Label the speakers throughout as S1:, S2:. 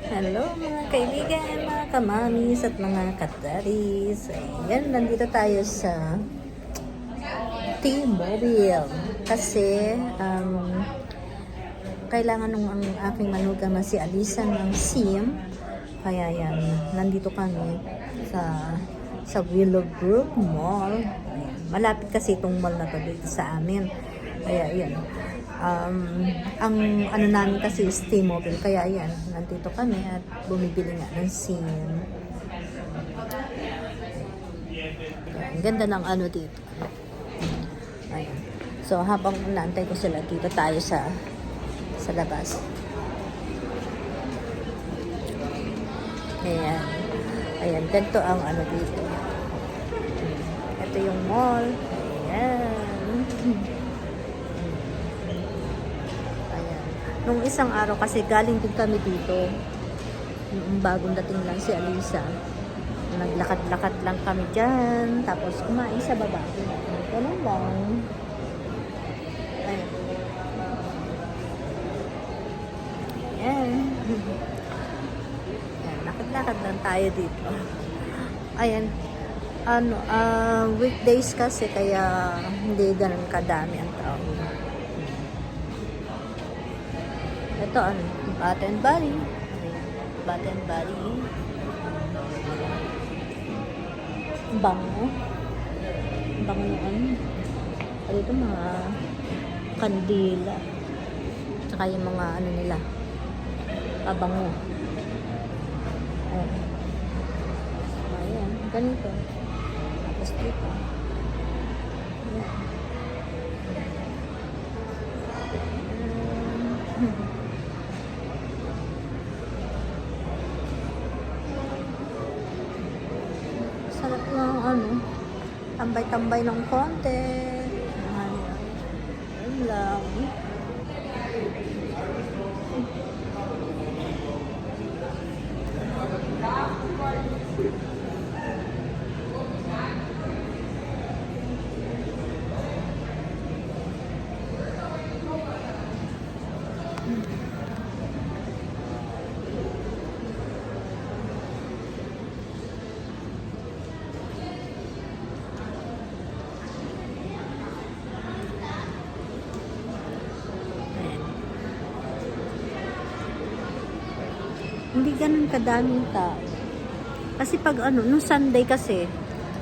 S1: Hello mga kaibigan, mga kamamis at mga kataris. Ayan, nandito tayo sa T-Mobile. Kasi kailangan nung ang aking manugang na si Alisa ng SIM. Kaya yan, nandito kami sa Willowbrook Mall. Ayan, malapit kasi itong mall na to dito sa amin. Kaya yan. Ang ano namin kasi is T-Mobile, kaya yan, nandito kami at bumibili nga ng SIM. Ang ganda ng ano dito. Ayan. So habang naantay ko sila, dito tayo sa labas. Ayan. Ayan, ganito ang ano dito. Ito yung mall. Ayan. Nung isang araw kasi galing din kami dito. Yung bagong dating lang si Alisa. Naglakad-lakad lang kami dyan. Tapos kumain sa baba. Ganun lang. Ayan. Ayan. Ayan. Lakad-lakad lang tayo dito. Ayan. Weekdays kasi kaya hindi ganun kadami ang tao. Ito Bath and Body. Bath and Body. Bango. Bango noon. Dito mga kandila. Tsaka yung mga ano nila. Pabango. Ayan. Ganito. Tapos dito. Ayan. Sarap ng tambay-tambay ng konti. Ayan lang. Hindi ganun kadaming tao. Kasi pag nung Sunday kasi,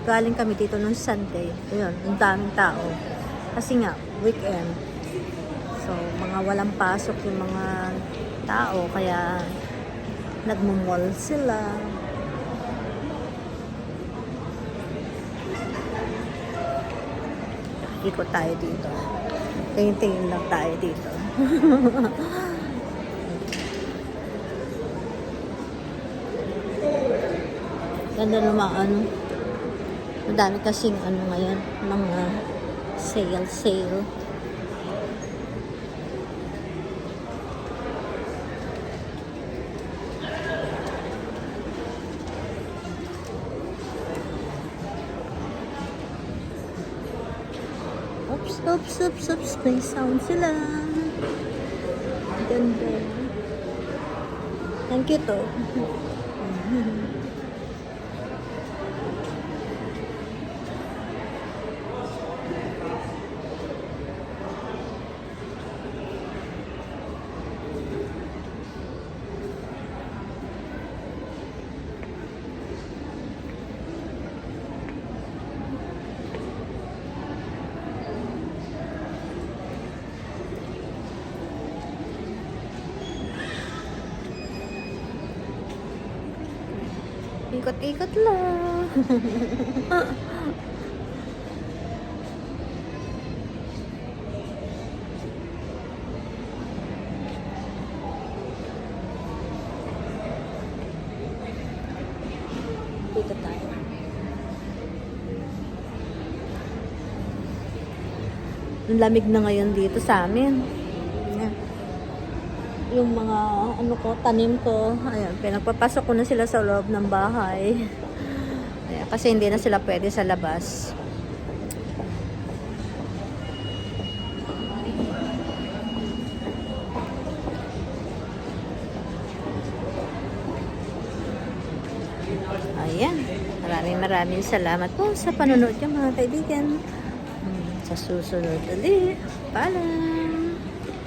S1: galing kami dito nung Sunday. Ayun, ang daming tao. Kasi nga, weekend. So, mga walang pasok yung mga tao. Kaya, nagmumall sila. Ikot tayo dito. Tingin-tingin lang tayo dito. Ganda naman madami kasing ngayon, mga sale. Oops, may sound sila. Ganda. Thank you to. Ikot-ikot lang. Dito tayo. Ang lamig na ngayon dito sa amin. Yung mga tanim ko, ayan, pinagpapasok ko na sila sa loob ng bahay. Ayan, kasi hindi na sila pwede sa labas. Ayan. Maraming salamat po sa panonood niyo mga kaibigan. Sa susunod ulit. Paalam!